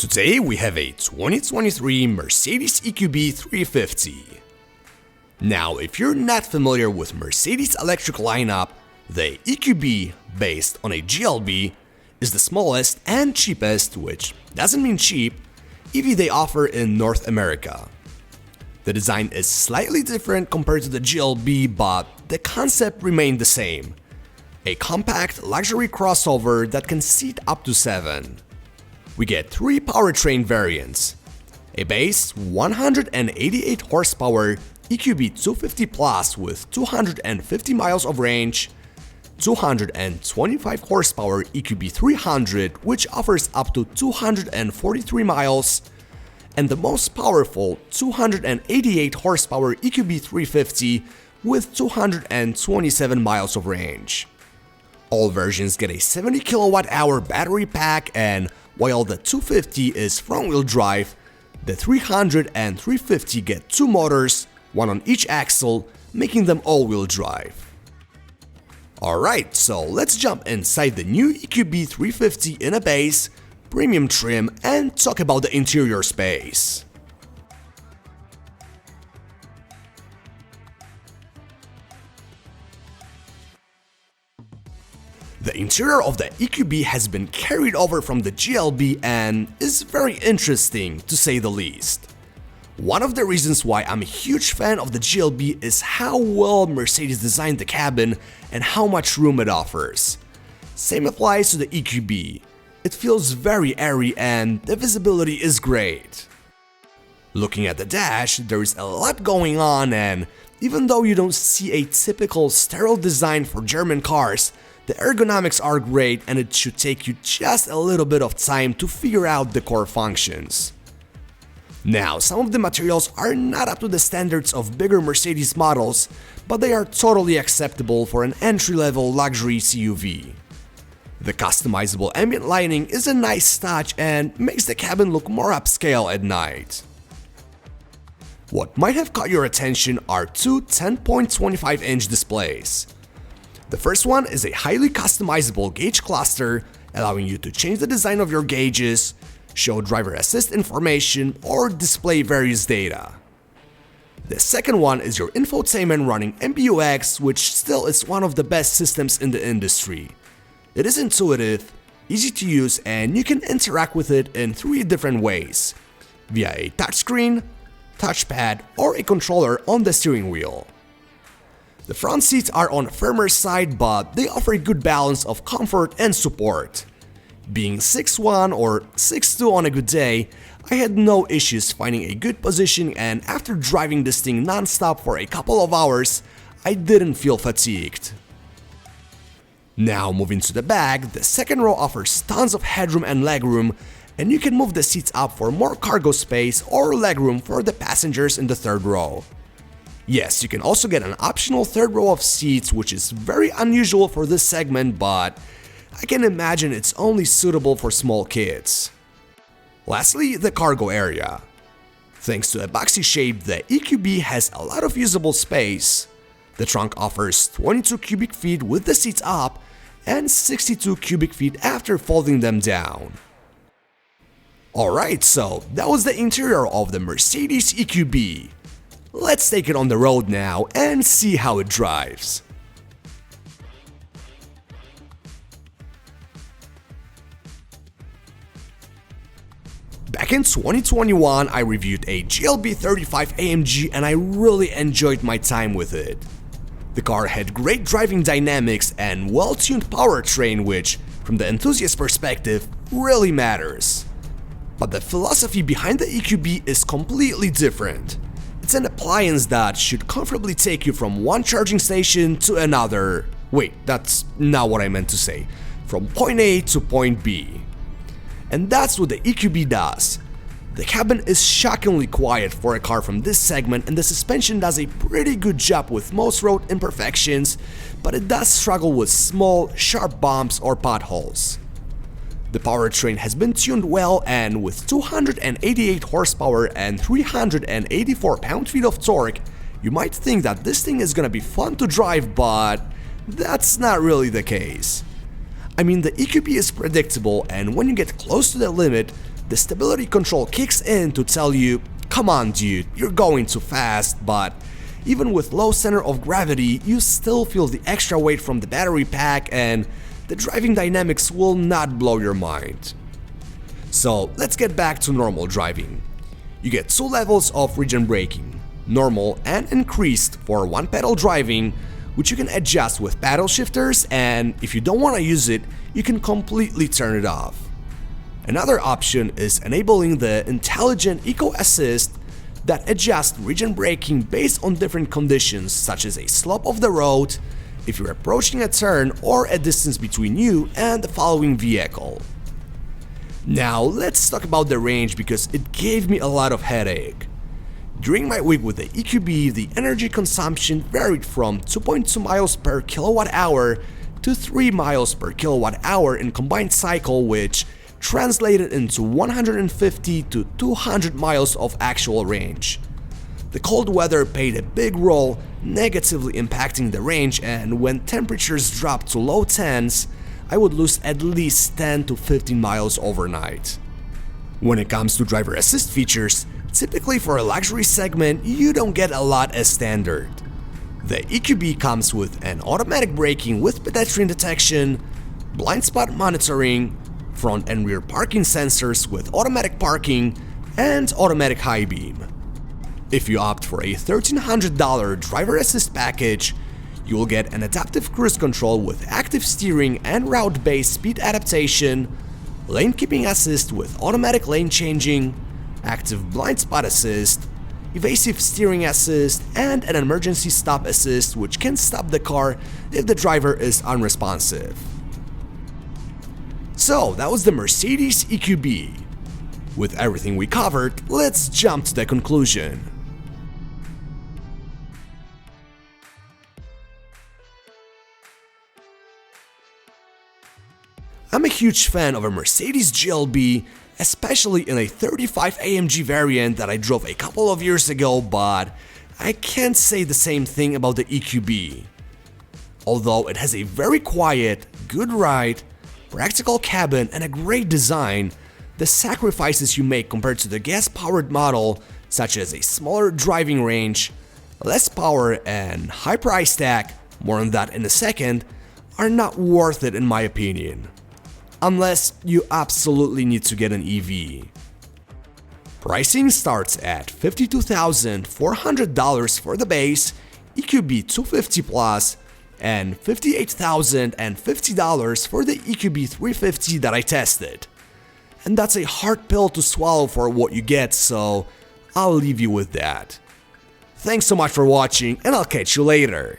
Today we have a 2023 Mercedes EQB 350. Now, if you're not familiar with Mercedes electric lineup, the EQB, based on a GLB, is the smallest and cheapest, which doesn't mean cheap, EV they offer in North America. The design is slightly different compared to the GLB, but the concept remained the same. A compact luxury crossover that can seat up to 7. We get 3 powertrain variants: a base 188 horsepower EQB 250 Plus with 250 miles of range, 225 horsepower EQB 300 which offers up to 243 miles, and the most powerful 288 horsepower EQB 350 with 227 miles of range. All versions get a 70 kWh battery pack, and while the 250 is front-wheel drive, the 300 and 350 get 2 motors, one on each axle, making them all-wheel drive. Alright, so let's jump inside the new EQB 350 in a base, premium trim, and talk about the interior space. The interior of the EQB has been carried over from the GLB and is very interesting, to say the least. One of the reasons why I'm a huge fan of the GLB is how well Mercedes designed the cabin and how much room it offers. Same applies to the EQB. It feels very airy and the visibility is great. Looking at the dash, there's a lot going on, and even though you don't see a typical sterile design for German cars, the ergonomics are great and it should take you just a little bit of time to figure out the core functions. Now, some of the materials are not up to the standards of bigger Mercedes models, but they are totally acceptable for an entry-level luxury CUV. The customizable ambient lighting is a nice touch and makes the cabin look more upscale at night. What might have caught your attention are two 10.25-inch displays. The first one is a highly customizable gauge cluster, allowing you to change the design of your gauges, show driver assist information, or display various data. The second one is your infotainment running MBUX, which still is one of the best systems in the industry. It is intuitive, easy to use, and you can interact with it in 3 different ways: via a touchscreen, touchpad, or a controller on the steering wheel. The front seats are on the firmer side, but they offer a good balance of comfort and support. Being 6'1" or 6'2" on a good day, I had no issues finding a good position, and after driving this thing non-stop for a couple of hours, I didn't feel fatigued. Now moving to the back, the second row offers tons of headroom and legroom, and you can move the seats up for more cargo space or legroom for the passengers in the third row. Yes, you can also get an optional third row of seats, which is very unusual for this segment, but I can imagine it's only suitable for small kids. Lastly, the cargo area. Thanks to a boxy shape, the EQB has a lot of usable space. The trunk offers 22 cubic feet with the seats up and 62 cubic feet after folding them down. Alright, so that was the interior of the Mercedes EQB. Let's take it on the road now and see how it drives. Back in 2021, I reviewed a GLB 35 AMG and I really enjoyed my time with it. The car had great driving dynamics and well-tuned powertrain, which, from the enthusiast perspective, really matters. But the philosophy behind the EQB is completely different. It's an appliance that should comfortably take you from one charging station to another. Wait, that's not what I meant to say. From point A to point B. And that's what the EQB does. The cabin is shockingly quiet for a car from this segment, and the suspension does a pretty good job with most road imperfections, but it does struggle with small, sharp bumps or potholes. The powertrain has been tuned well, and with 288 horsepower and 384 pound-feet of torque, you might think that this thing is gonna be fun to drive, but that's not really the case. I mean, the EQB is predictable, and when you get close to the limit, the stability control kicks in to tell you, come on dude, you're going too fast, but even with low center of gravity, you still feel the extra weight from the battery pack and the driving dynamics will not blow your mind. So let's get back to normal driving. You get 2 levels of regen braking, normal and increased for one pedal driving, which you can adjust with paddle shifters, and if you don't want to use it, you can completely turn it off. Another option is enabling the intelligent Eco Assist that adjusts regen braking based on different conditions such as a slope of the road, if you're approaching a turn, or a distance between you and the following vehicle. Now let's talk about the range because it gave me a lot of headache. During my week with the EQB, the energy consumption varied from 2.2 miles per kilowatt hour to 3 miles per kilowatt hour in combined cycle, which translated into 150 to 200 miles of actual range. The cold weather played a big role, negatively impacting the range, and when temperatures dropped to low 10s, I would lose at least 10 to 15 miles overnight. When it comes to driver assist features, typically for a luxury segment, you don't get a lot as standard. The EQB comes with an automatic braking with pedestrian detection, blind spot monitoring, front and rear parking sensors with automatic parking, and automatic high beam. If you opt for a $1,300 driver assist package, you will get an adaptive cruise control with active steering and route-based speed adaptation, lane keeping assist with automatic lane changing, active blind spot assist, evasive steering assist, and an emergency stop assist which can stop the car if the driver is unresponsive. So that was the Mercedes EQB. With everything we covered, let's jump to the conclusion. I'm a huge fan of a Mercedes GLB, especially in a 35 AMG variant that I drove a couple of years ago, but I can't say the same thing about the EQB. Although it has a very quiet, good ride, practical cabin and a great design, the sacrifices you make compared to the gas-powered model, such as a smaller driving range, less power and high price tag, more on that in a second, are not worth it in my opinion. Unless you absolutely need to get an EV. Pricing starts at $52,400 for the base, EQB 250 Plus, and $58,050 for the EQB 350 that I tested. And that's a hard pill to swallow for what you get, so I'll leave you with that. Thanks so much for watching, and I'll catch you later.